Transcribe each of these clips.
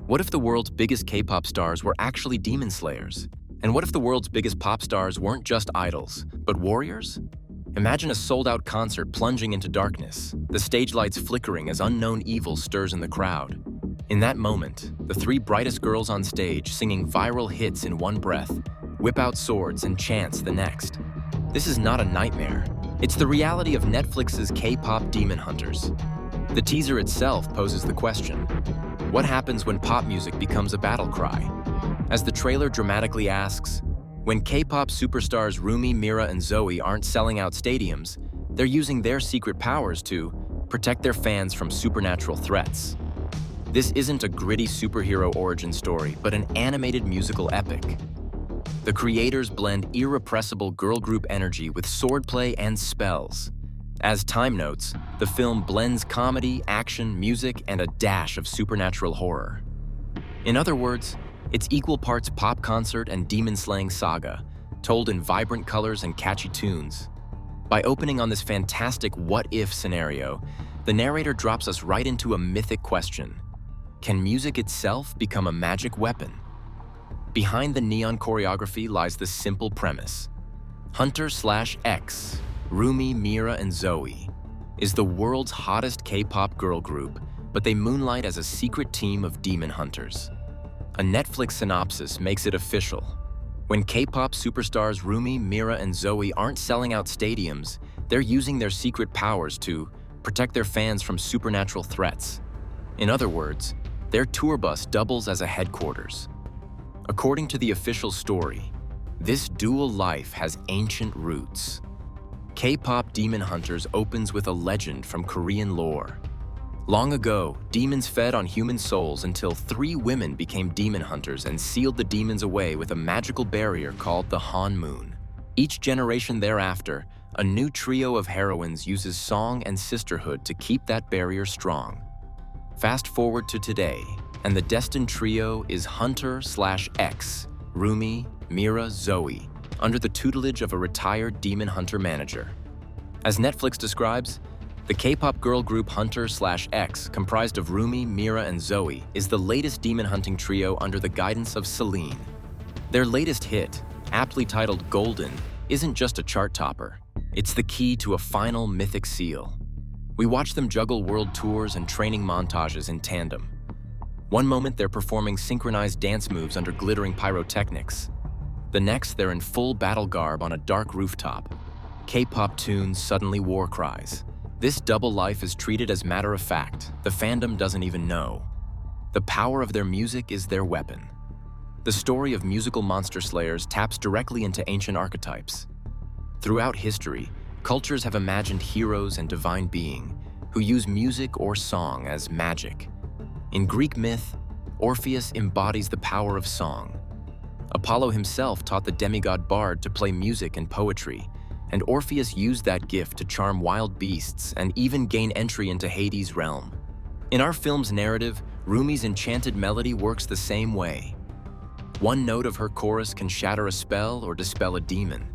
What if the world's biggest K-pop stars were actually demon slayers? And what if the world's biggest pop stars weren't just idols, but warriors? Imagine a sold-out concert plunging into darkness, the stage lights flickering as unknown evil stirs in the crowd. In that moment, the three brightest girls on stage singing viral hits in one breath, whip out swords and chants the next. This is not a nightmare. It's the reality of Netflix's K-pop demon hunters. The teaser itself poses the question: what happens when pop music becomes a battle cry? As the trailer dramatically asks, when K-pop superstars Rumi, Mira, and Zoe aren't selling out stadiums, they're using their secret powers to protect their fans from supernatural threats. This isn't a gritty superhero origin story, but an animated musical epic. The creators blend irrepressible girl group energy with swordplay and spells. As Time notes, the film blends comedy, action, music, and a dash of supernatural horror. In other words, it's equal parts pop concert and demon-slaying saga, told in vibrant colors and catchy tunes. By opening on this fantastic what-if scenario, the narrator drops us right into a mythic question. Can music itself become a magic weapon? Behind the neon choreography lies the simple premise. HUNTR/X, Rumi, Mira, and Zoe, is the world's hottest K-pop girl group, but they moonlight as a secret team of demon hunters. A Netflix synopsis makes it official. When K-pop superstars Rumi, Mira, and Zoe aren't selling out stadiums, they're using their secret powers to protect their fans from supernatural threats. In other words, their tour bus doubles as a headquarters. According to the official story, this dual life has ancient roots. K-pop Demon Hunters opens with a legend from Korean lore. Long ago, demons fed on human souls until 3 women became demon hunters and sealed the demons away with a magical barrier called the Han Moon. Each generation thereafter, a new trio of heroines uses song and sisterhood to keep that barrier strong. Fast forward to today, and the destined trio is HUNTR/X, Rumi, Mira, Zoe, under the tutelage of a retired demon hunter manager. As Netflix describes, the K-pop girl group HUNTR/X, comprised of Rumi, Mira, and Zoe, is the latest demon hunting trio under the guidance of Celine. Their latest hit, aptly titled Golden, isn't just a chart topper. It's the key to a final mythic seal. We watch them juggle world tours and training montages in tandem. One moment they're performing synchronized dance moves under glittering pyrotechnics. The next, they're in full battle garb on a dark rooftop. K-pop tunes, suddenly war cries. This double life is treated as matter of fact. The fandom doesn't even know. The power of their music is their weapon. The story of musical monster slayers taps directly into ancient archetypes. Throughout history, cultures have imagined heroes and divine being who use music or song as magic. In Greek myth, Orpheus embodies the power of song. Apollo himself taught the demigod bard to play music and poetry, and Orpheus used that gift to charm wild beasts and even gain entry into Hades' realm. In our film's narrative, Rumi's enchanted melody works the same way. One note of her chorus can shatter a spell or dispel a demon.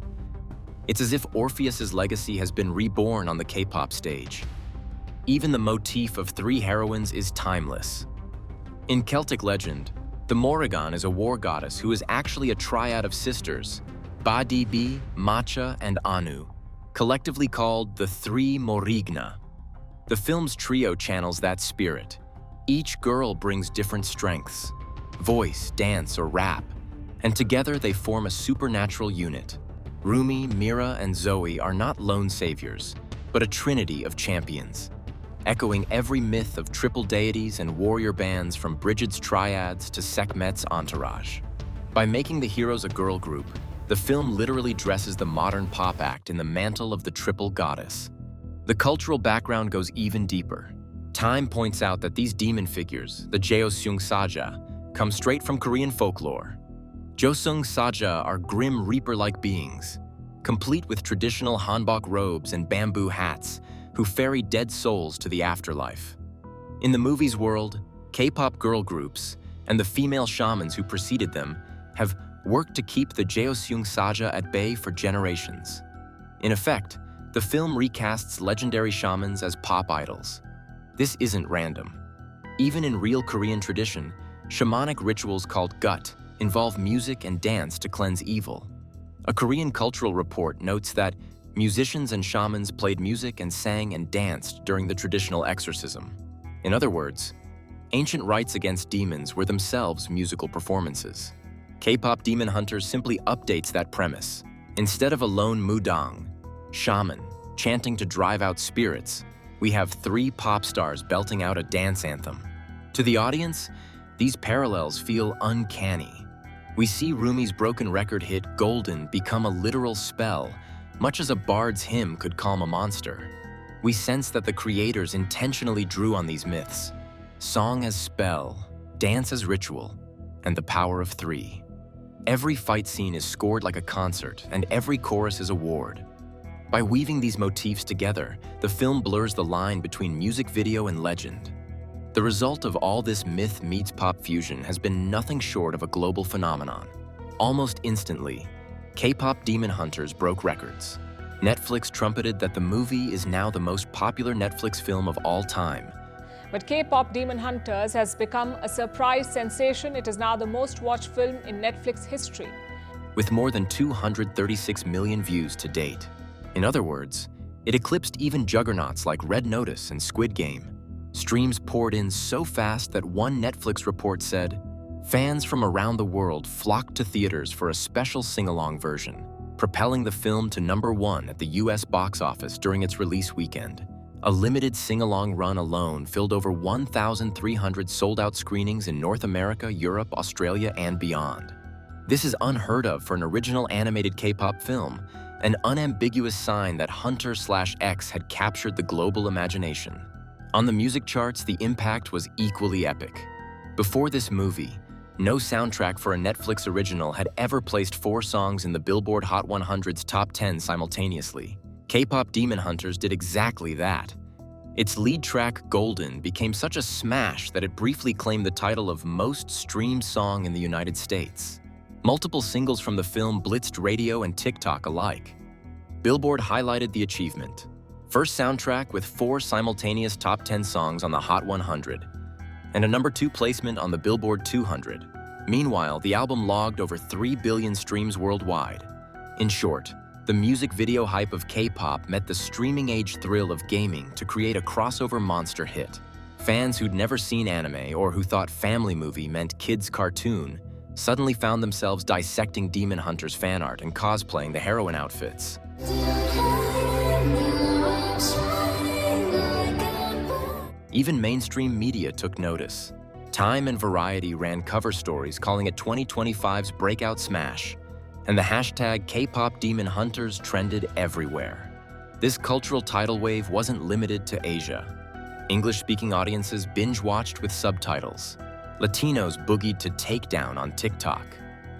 It's as if Orpheus's legacy has been reborn on the K-pop stage. Even the motif of 3 heroines is timeless. In Celtic legend, the Morrigan is a war goddess who is actually a triad of sisters, Ba-Di-Bi, Macha, and Anu, collectively called the 3 Morrigna. The film's trio channels that spirit. Each girl brings different strengths, voice, dance, or rap, and together they form a supernatural unit. Rumi, Mira, and Zoe are not lone saviors, but a trinity of champions, echoing every myth of triple deities and warrior bands from Brigid's triads to Sekhmet's entourage. By making the heroes a girl group, the film literally dresses the modern pop act in the mantle of the triple goddess. The cultural background goes even deeper. Time points out that these demon figures, the Jeoseung Saja, come straight from Korean folklore. Jeoseung Saja are grim reaper-like beings, complete with traditional hanbok robes and bamboo hats, who ferry dead souls to the afterlife. In the movie's world, K-pop girl groups and the female shamans who preceded them have worked to keep the Jeoseung Saja at bay for generations. In effect, the film recasts legendary shamans as pop idols. This isn't random. Even in real Korean tradition, Shamanic rituals called gut involve music and dance to cleanse evil. A Korean cultural report notes that musicians and shamans played music and sang and danced during the traditional exorcism. In other words, ancient rites against demons were themselves musical performances. K-pop Demon Hunters simply updates that premise. Instead of a lone mudang, shaman, chanting to drive out spirits, we have 3 pop stars belting out a dance anthem. To the audience, these parallels feel uncanny. We see Rumi's broken record hit Golden become a literal spell, much as a bard's hymn could calm a monster. We sense that the creators intentionally drew on these myths. Song as spell, dance as ritual, and the power of 3. Every fight scene is scored like a concert, and every chorus is a ward. By weaving these motifs together, the film blurs the line between music video and legend. The result of all this myth meets pop fusion has been nothing short of a global phenomenon. Almost instantly, K-pop Demon Hunters broke records. Netflix trumpeted that the movie is now the most popular Netflix film of all time. But K-pop Demon Hunters has become a surprise sensation. It is now the most watched film in Netflix history, with more than 236 million views to date. In other words, it eclipsed even juggernauts like Red Notice and Squid Game. Streams poured in so fast that one Netflix report said, fans from around the world flocked to theaters for a special sing-along version, propelling the film to #1 at the US box office during its release weekend. A limited sing-along run alone filled over 1,300 sold-out screenings in North America, Europe, Australia, and beyond. This is unheard of for an original animated K-pop film, an unambiguous sign that HUNTR/X had captured the global imagination. On the music charts, the impact was equally epic. Before this movie, no soundtrack for a Netflix original had ever placed 4 songs in the Billboard Hot 100's top 10 simultaneously. K-pop Demon Hunters did exactly that. Its lead track, Golden, became such a smash that it briefly claimed the title of most streamed song in the United States. Multiple singles from the film blitzed radio and TikTok alike. Billboard highlighted the achievement. First soundtrack with 4 simultaneous top 10 songs on the Hot 100, and a #2 placement on the Billboard 200. Meanwhile, the album logged over 3 billion streams worldwide. In short, the music video hype of K-pop met the streaming-age thrill of gaming to create a crossover monster hit. Fans who'd never seen anime or who thought family movie meant kids' cartoon suddenly found themselves dissecting Demon Hunters fan art and cosplaying the heroine outfits. Even mainstream media took notice. Time and Variety ran cover stories calling it 2025's breakout smash, and the hashtag K-pop Demon Hunters trended everywhere. This cultural tidal wave wasn't limited to Asia. English-speaking audiences binge-watched with subtitles. Latinos boogied to Takedown on TikTok.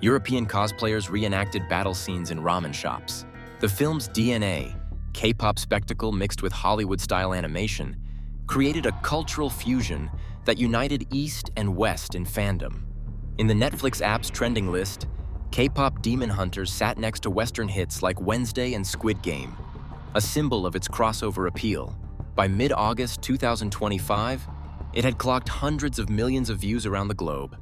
European cosplayers reenacted battle scenes in ramen shops. The film's DNA, K-pop spectacle mixed with Hollywood-style animation, created a cultural fusion that united East and West in fandom. In the Netflix app's trending list, K-pop Demon Hunters sat next to Western hits like Wednesday and Squid Game, a symbol of its crossover appeal. By mid-August 2025, it had clocked hundreds of millions of views around the globe.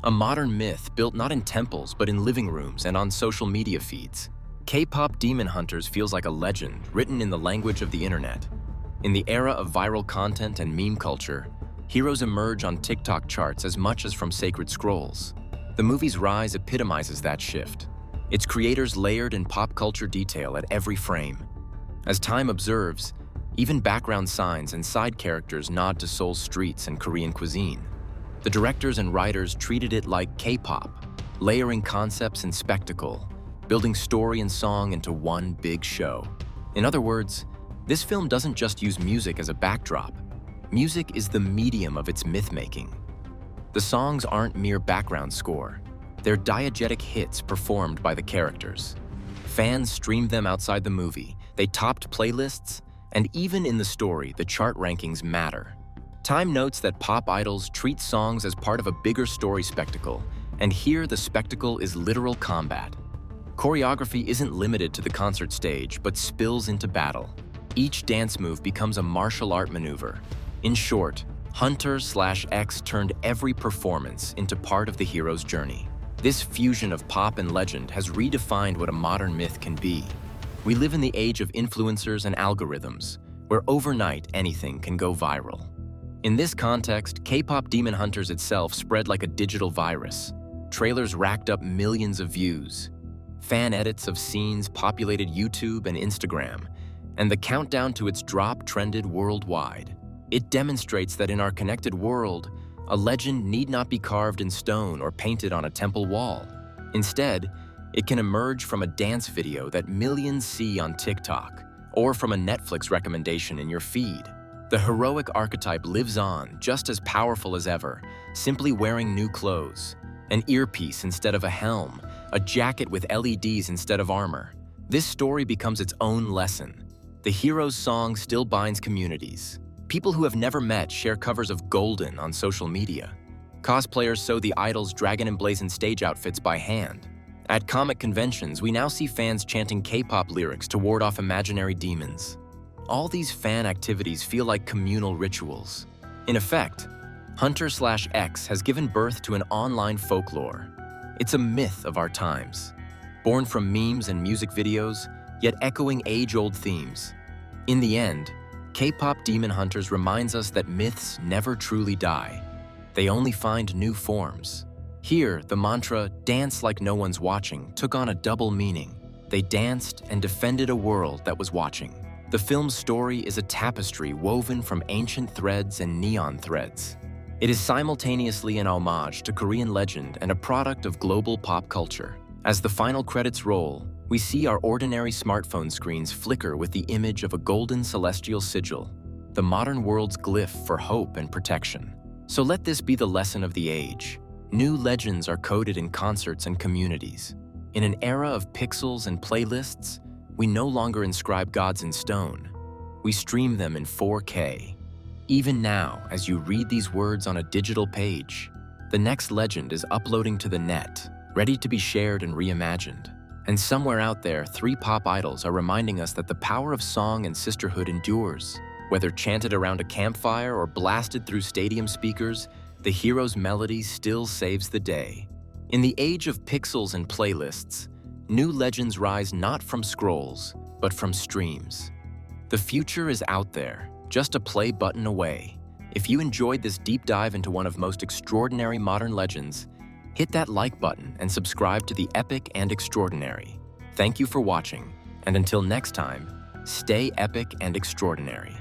A modern myth built not in temples but in living rooms and on social media feeds. K-pop Demon Hunters feels like a legend written in the language of the internet. In the era of viral content and meme culture, heroes emerge on TikTok charts as much as from sacred scrolls. The movie's rise epitomizes that shift. Its creators layered in pop culture detail at every frame. As time observes, even background signs and side characters nod to Seoul's streets and Korean cuisine. The directors and writers treated it like K-pop, layering concepts and spectacle, building story and song into one big show. In other words, this film doesn't just use music as a backdrop. Music is the medium of its myth-making. The songs aren't mere background score. They're diegetic hits performed by the characters. Fans streamed them outside the movie, they topped playlists, and even in the story, the chart rankings matter. Time notes that pop idols treat songs as part of a bigger story spectacle, and here the spectacle is literal combat. Choreography isn't limited to the concert stage, but spills into battle. Each dance move becomes a martial art maneuver. In short, HUNTR/X turned every performance into part of the hero's journey. This fusion of pop and legend has redefined what a modern myth can be. We live in the age of influencers and algorithms, where overnight anything can go viral. In this context, K-pop Demon Hunters itself spread like a digital virus. Trailers racked up millions of views. Fan edits of scenes populated YouTube and Instagram, and the countdown to its drop trended worldwide. It demonstrates that in our connected world, a legend need not be carved in stone or painted on a temple wall. Instead, it can emerge from a dance video that millions see on TikTok, or from a Netflix recommendation in your feed. The heroic archetype lives on, just as powerful as ever, simply wearing new clothes, an earpiece instead of a helm, a jacket with LEDs instead of armor. This story becomes its own lesson. The hero's song still binds communities. People who have never met share covers of Golden on social media. Cosplayers sew the idol's dragon emblazoned stage outfits by hand. At comic conventions, we now see fans chanting K-pop lyrics to ward off imaginary demons. All these fan activities feel like communal rituals. In effect, HUNTR/X has given birth to an online folklore. It's a myth of our times, born from memes and music videos, yet echoing age-old themes. In the end, K-pop Demon Hunters reminds us that myths never truly die. They only find new forms. Here, the mantra, "Dance like no one's watching," took on a double meaning. They danced and defended a world that was watching. The film's story is a tapestry woven from ancient threads and neon threads. It is simultaneously an homage to Korean legend and a product of global pop culture. As the final credits roll, we see our ordinary smartphone screens flicker with the image of a golden celestial sigil, the modern world's glyph for hope and protection. So let this be the lesson of the age. New legends are coded in concerts and communities. In an era of pixels and playlists, we no longer inscribe gods in stone. We stream them in 4K. Even now, as you read these words on a digital page, the next legend is uploading to the net, ready to be shared and reimagined. And somewhere out there, 3 pop idols are reminding us that the power of song and sisterhood endures. Whether chanted around a campfire or blasted through stadium speakers, the hero's melody still saves the day. In the age of pixels and playlists, new legends rise not from scrolls, but from streams. The future is out there, just a play button away. If you enjoyed this deep dive into one of most extraordinary modern legends, hit that like button and subscribe to the epic and extraordinary. Thank you for watching, and until next time, stay epic and extraordinary.